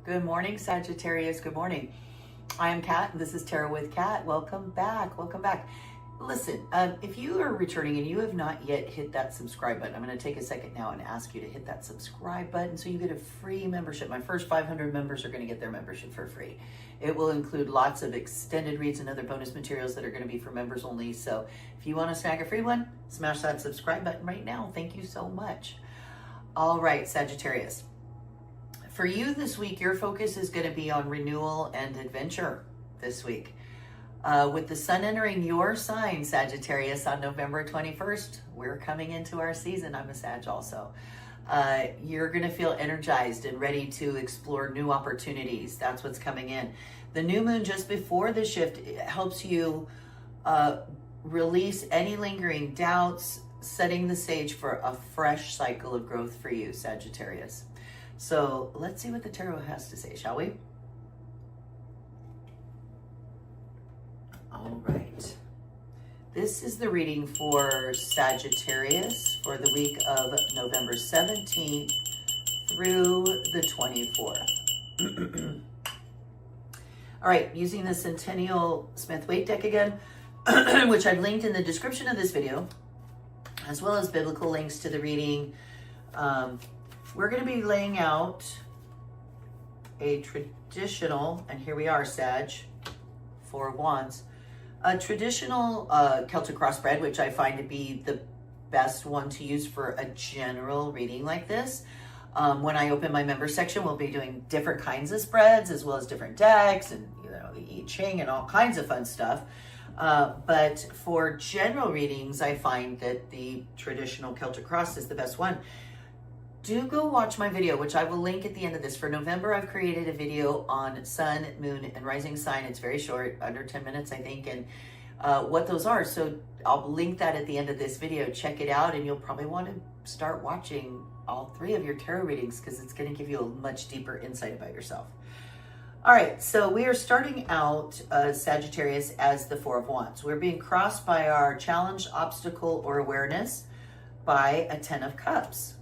Good morning, Sagittarius. Good morning. I am Kat, and this is Tarot with Kat. Welcome back. Welcome back. Listen, if you are returning and you have not yet hit that subscribe button, I'm going to take a second now and ask you to hit that subscribe button so you get a free membership. My first 500 members are going to get their membership for free. It will include lots of extended reads and other bonus materials that are going to be for members only. So if you want to snag a free one, smash that subscribe button right now. Thank you so much. All right, Sagittarius. For you this week, your focus is going to be on renewal and adventure this week. With the sun entering your sign, Sagittarius, on November 21st, we're coming into our season. I'm a Sag also. You're going to feel energized and ready to explore new opportunities. That's what's coming in. The new moon just before the shift helps you release any lingering doubts, setting the stage for a fresh cycle of growth for you, Sagittarius. So let's see what the tarot has to say, shall we? All right. This is the reading for Sagittarius for the week of November 17th through the 24th. All right, using the Centennial Smith-Waite deck again, which I've linked in the description of this video, as well as biblical links to the reading. We're going to be laying out a traditional, and here we are, Sag, Four of Wands, a traditional Celtic Cross spread, which I find to be the best one to use for a general reading like this. When I open my member section, we'll be doing different kinds of spreads, as well as different decks, and the I Ching and all kinds of fun stuff. But for general readings, I find that the traditional Celtic Cross is the best one. Do go watch my video, which I will link at the end of this. For November, I've created a video on sun, moon, and rising sign. It's very short, under 10 minutes, I think, and what those are. So I'll link that at the end of this video. Check it out, and you'll probably want to start watching all three of your tarot readings because it's going to give you a much deeper insight about yourself. All right, so we are starting out Sagittarius as the Four of Wands. We're being crossed by our challenge, obstacle, or awareness by a 10 of Cups.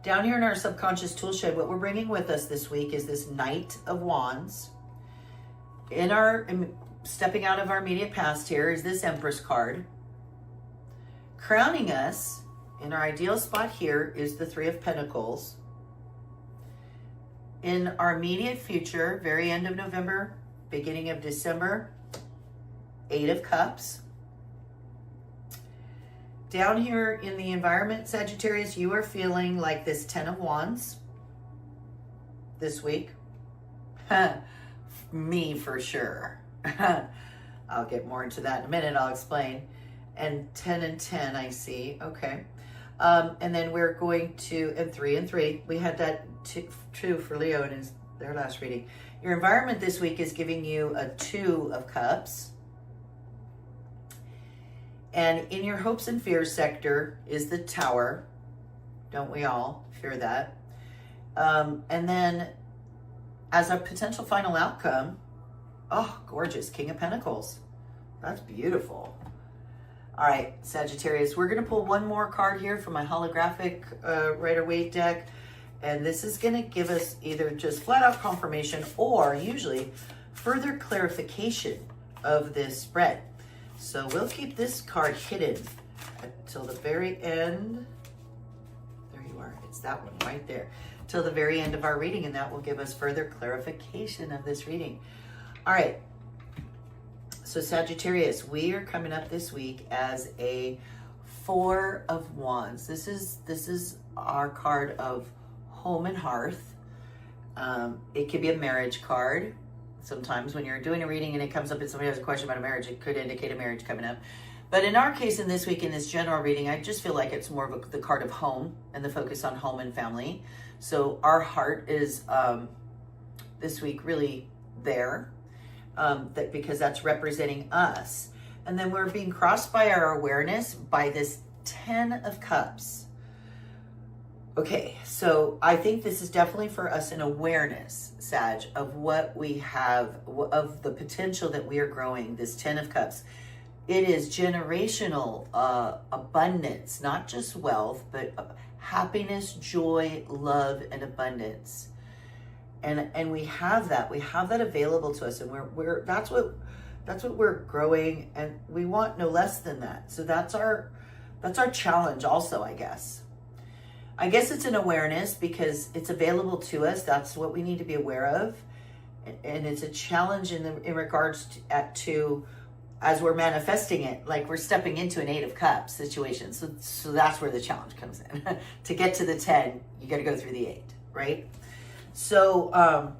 Down here in our subconscious tool shed, what we're bringing with us this week is this Knight of Wands. Stepping out of our immediate past here is this Empress card. Crowning us in our ideal spot here is the Three of Pentacles. In our immediate future, very end of November, beginning of December, Eight of Cups. Down here in the environment, Sagittarius, you are feeling like this 10 of Wands this week. Me for sure. I'll get more into that in a minute. I'll explain. And 10 and 10, I see. Okay. And then we're going to, and 3 and 3. We had that true for Leo in their last reading. Your environment this week is giving you a 2 of Cups. And in your hopes and fears sector is the Tower. Don't we all fear that? And then as a potential final outcome, oh, gorgeous, King of Pentacles. That's beautiful. All right, Sagittarius, we're going to pull one more card here from my holographic Rider-Waite deck. And this is going to give us either just flat out confirmation or usually further clarification of this spread. So we'll keep this card hidden until the very end. There you are. It's that one right there. Till the very end of our reading, and that will give us further clarification of this reading. All right. So Sagittarius, we are coming up this week as a Four of Wands. This is our card of home and hearth. It could be a marriage card. Sometimes when you're doing a reading and it comes up and somebody has a question about a marriage, it could indicate a marriage coming up. But in our case, in this week, in this general reading, I just feel like it's more of the card of home and the focus on home and family. So our heart is this week really there, because that's representing us. And then we're being crossed by our awareness by this 10 of Cups. Okay, so I think this is definitely for us an awareness, Sag, of what we have, of the potential that we are growing, this 10 of Cups. It is generational abundance, not just wealth, but happiness, joy, love, and abundance. And we have that available to us, and we're that's what we're growing, and we want no less than that. So that's our challenge also, I guess. It's an awareness because it's available to us. That's what we need to be aware of. And it's a challenge in regards to as we're manifesting it, like we're stepping into an 8 of Cups situation. So that's where the challenge comes in. To get to the 10, you got to go through the 8, right? So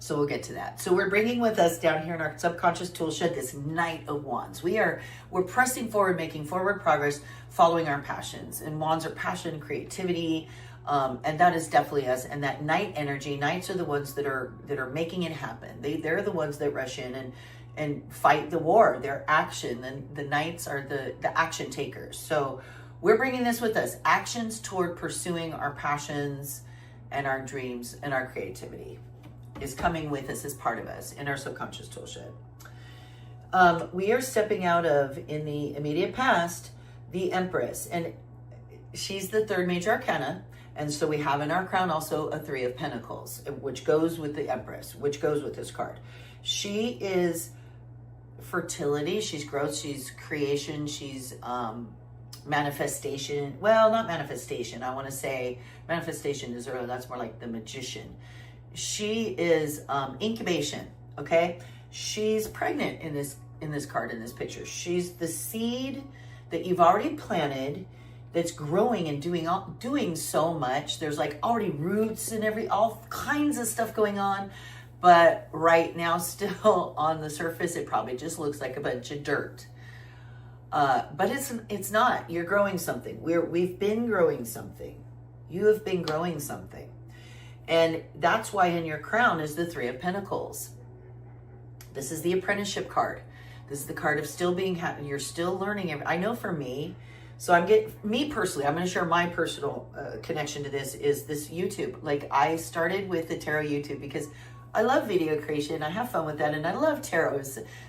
we'll get to that. So we're bringing with us down here in our subconscious tool shed this Knight of Wands. We're pressing forward, making forward progress, following our passions. And Wands are passion, creativity, and that is definitely us. And that Knight energy, Knights are the ones that are making it happen. They're the ones that rush in and fight the war. They're action. And the Knights are the action takers. So we're bringing this with us. Actions toward pursuing our passions and our dreams and our creativity is coming with us as part of us in our subconscious tool shed. We are stepping out of, in the immediate past, the Empress. And she's the 3rd major arcana. And so we have in our crown also a 3 of Pentacles, which goes with the Empress, which goes with this card. She is fertility, she's growth, she's creation, she's manifestation. Well, not manifestation. I want to say manifestation is early. That's more like the magician. She is incubation, okay? She's pregnant in this card, in this picture. She's the seed that you've already planted that's growing and doing so much. There's like already roots and all kinds of stuff going on. But right now, still on the surface, it probably just looks like a bunch of dirt. But it's not. You're growing something. We've been growing something. You have been growing something. And that's why in your crown is the 3 of Pentacles. This is the apprenticeship card. This is the card of still being happy. You're still learning. I know for me, so me personally, I'm going to share my personal connection to this is this YouTube. Like I started with the tarot YouTube because I love video creation. I have fun with that. And I love tarot.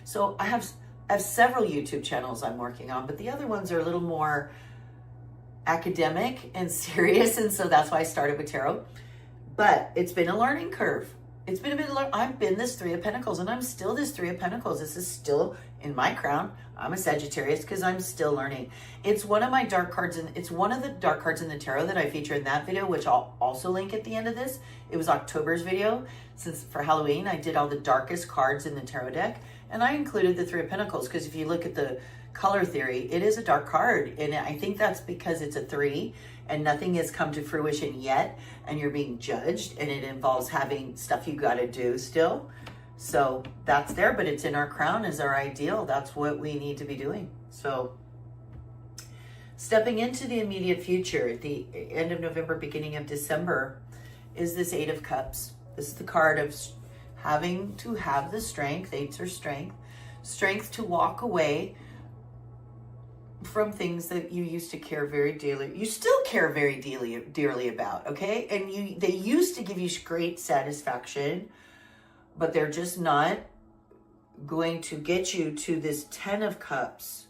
So I have several YouTube channels I'm working on, but the other ones are a little more academic and serious. And so that's why I started with tarot. But it's been a learning curve. It's been a bit, I've been this 3 of Pentacles, and I'm still this 3 of Pentacles. This is still in my crown. I'm a Sagittarius because I'm still learning. It's one of my dark cards, and it's one of the dark cards in the tarot that I feature in that video, which I'll also link at the end of this. It was October's video. Since for Halloween, I did all the darkest cards in the tarot deck, and I included the 3 of Pentacles because if you look at the color theory, it is a dark card, and I think that's because it's a 3 and nothing has come to fruition yet, and you're being judged, and it involves having stuff you got to do still. So that's there, but it's in our crown as our ideal. That's what we need to be doing. So stepping into the immediate future at the end of November, beginning of December, is this 8 of Cups. This is the card of having to have the strength. 8s are strength to walk away from things that you used to care very dearly. You still care very dearly about, okay? And they used to give you great satisfaction, but they're just not going to get you to this 10 of Cups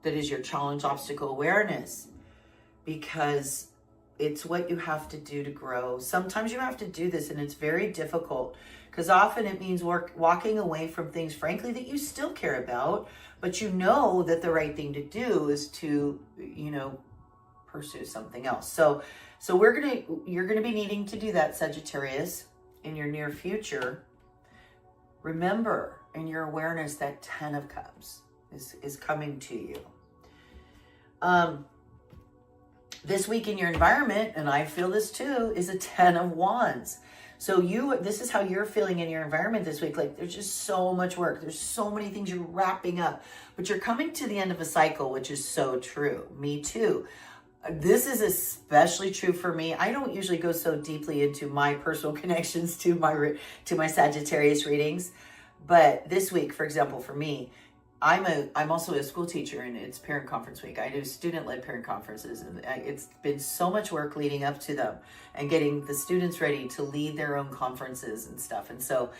that is your challenge, obstacle, awareness, because it's what you have to do to grow. Sometimes you have to do this, and it's very difficult because often it means walking away from things, frankly, that you still care about, but you know that the right thing to do is to, pursue something else. So you're gonna be needing to do that, Sagittarius, in your near future. Remember in your awareness that 10 of Cups is coming to you. This week in your environment, and I feel this too, is a 10 of Wands. So this is how you're feeling in your environment this week. Like there's just so much work. There's so many things you're wrapping up, but you're coming to the end of a cycle, which is so true. Me too. This is especially true for me. I don't usually go so deeply into my personal connections to my Sagittarius readings, but this week, for example, for me, I'm also a school teacher, and it's parent conference week. I do student-led parent conferences, and it's been so much work leading up to them and getting the students ready to lead their own conferences and stuff. And so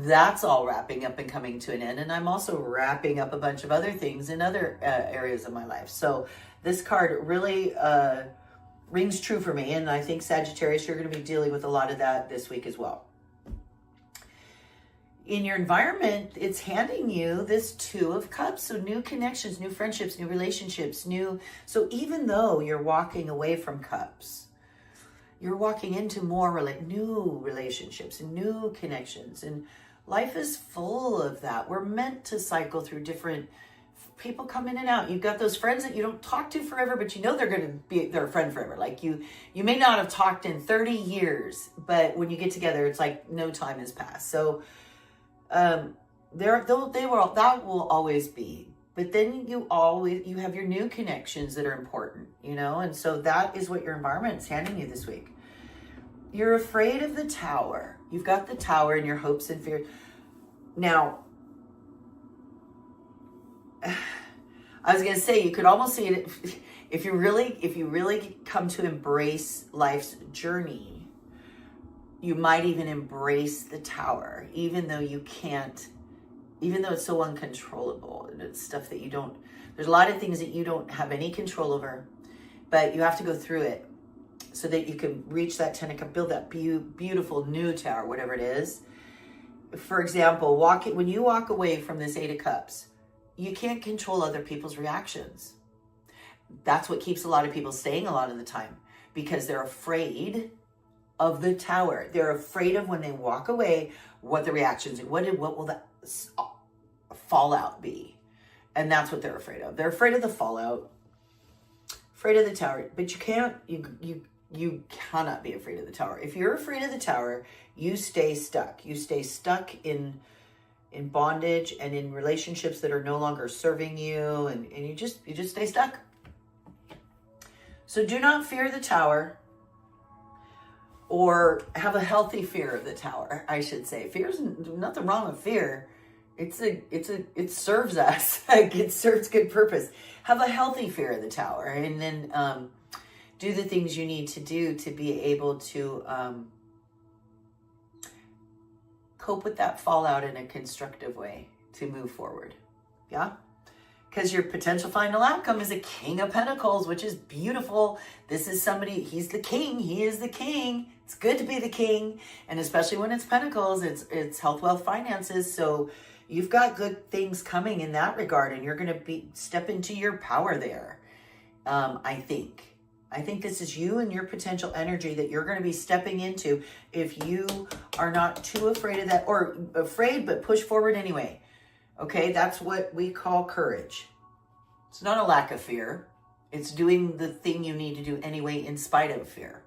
that's all wrapping up and coming to an end. And I'm also wrapping up a bunch of other things in other areas of my life. So this card really rings true for me. And I think Sagittarius, you're going to be dealing with a lot of that this week as well. In your environment, it's handing you this Two of Cups. So new connections, new friendships, new relationships, so even though you're walking away from Cups, you're walking into more new relationships and new connections. And life is full of that. We're meant to cycle through different people, come in and out. You've got those friends that you don't talk to forever, but you know they're going to be their friend forever. Like you may not have talked in 30 years, but when you get together, it's like no time has passed. So that will always be. But then you have your new connections that are important, and so that is what your environment is handing you this week. You're afraid of the Tower. You've got the Tower in your hopes and fears. Now, I was going to say, you could almost see it if you really come to embrace life's journey, you might even embrace the Tower, even though it's so uncontrollable and it's stuff that there's a lot of things that you don't have any control over, but you have to go through it so that you can reach that 10 of Cups, build that beautiful new tower, whatever it is. For example, when you walk away from this 8 of Cups, you can't control other people's reactions. That's what keeps a lot of people staying a lot of the time, because they're afraid of the Tower. They're afraid of when they walk away, what the reactions are. What will that fallout be? And that's what they're afraid of. They're afraid of the fallout, afraid of the Tower. But you cannot be afraid of the Tower. If you're afraid of the Tower, you stay stuck. You stay stuck in bondage and in relationships that are no longer serving you, and you just stay stuck. So do not fear the Tower, or have a healthy fear of the Tower, I should say. Fear's nothing wrong with fear. It serves us. It serves good purpose. Have a healthy fear of the Tower, and then do the things you need to do to be able to cope with that fallout in a constructive way to move forward. Yeah? Because your potential final outcome is a King of Pentacles, which is beautiful. This is somebody, he's the king. He is the king. It's good to be the king. And especially when it's Pentacles, it's health, wealth, finances. So you've got good things coming in that regard, and you're going to step into your power there. I think this is you and your potential energy that you're going to be stepping into if you are not too afraid of that, or afraid but push forward anyway. Okay, that's what we call courage. It's not a lack of fear. It's doing the thing you need to do anyway in spite of fear.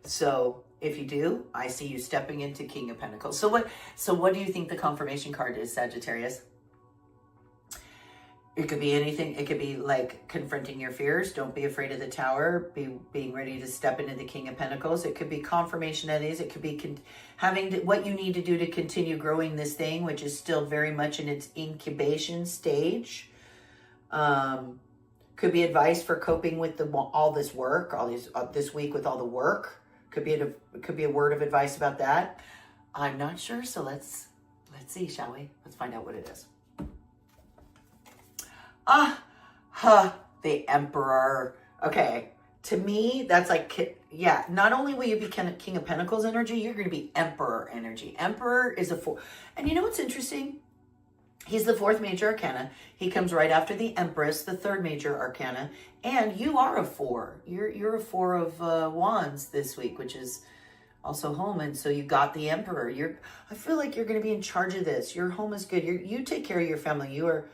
So if you do, I see you stepping into King of Pentacles. So what do you think the confirmation card is, Sagittarius? It could be anything. It could be like confronting your fears. Don't be afraid of the Tower. Being ready to step into the King of Pentacles. It could be confirmation of these. It could be having what you need to do to continue growing this thing, which is still very much in its incubation stage. Could be advice for coping with all this work, this week with all the work. Could be a word of advice about that. I'm not sure. So let's see, shall we? Let's find out what it is. The Emperor. Okay, to me, that's like, yeah, not only will you be King of Pentacles energy, you're going to be Emperor energy. Emperor is and you know what's interesting? He's the 4th major arcana. He comes right after the Empress, the 3rd major arcana, and you are a 4. You're a 4 of wands this week, which is also home, and so you got the Emperor. I feel like you're going to be in charge of this. Your home is good. You take care of your family. You are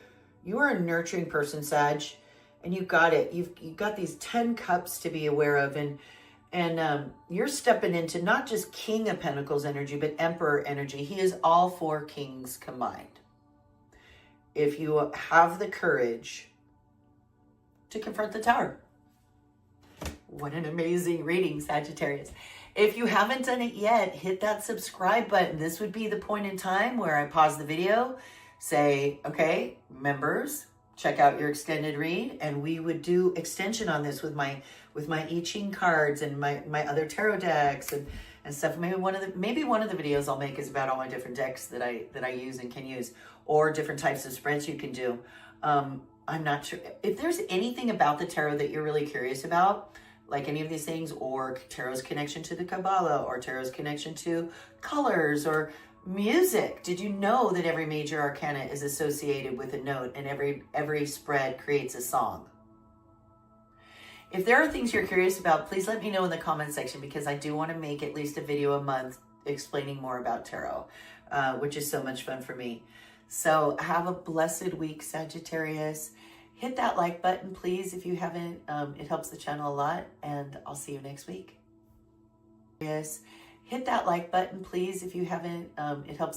a nurturing person, Sag, and you got it. You've got these 10 cups to be aware of, and you're stepping into not just King of Pentacles energy, but Emperor energy. He is all 4 kings combined. If you have the courage to confront the Tower. What an amazing reading, Sagittarius. If you haven't done it yet, hit that subscribe button. This would be the point in time where I pause the video, say, okay, members, check out your extended read, and we would do extension on this with my I Ching cards and my other tarot decks and stuff. Maybe one of the videos I'll make is about all my different decks that I use and can use, or different types of spreads you can do. I'm not sure if there's anything about the tarot that you're really curious about. like any of these things, or tarot's connection to the Kabbalah, or tarot's connection to colors or music. Did you know that every major arcana is associated with a note, and every spread creates a song? If there are things you're curious about, please let me know in the comment section, because I do want to make at least a video a month explaining more about tarot, which is so much fun for me. So have a blessed week, Sagittarius. Hit that like button, please, if you haven't. It helps the channel a lot, and I'll see you next week. Yes, hit that like button, please, if you haven't. It helps.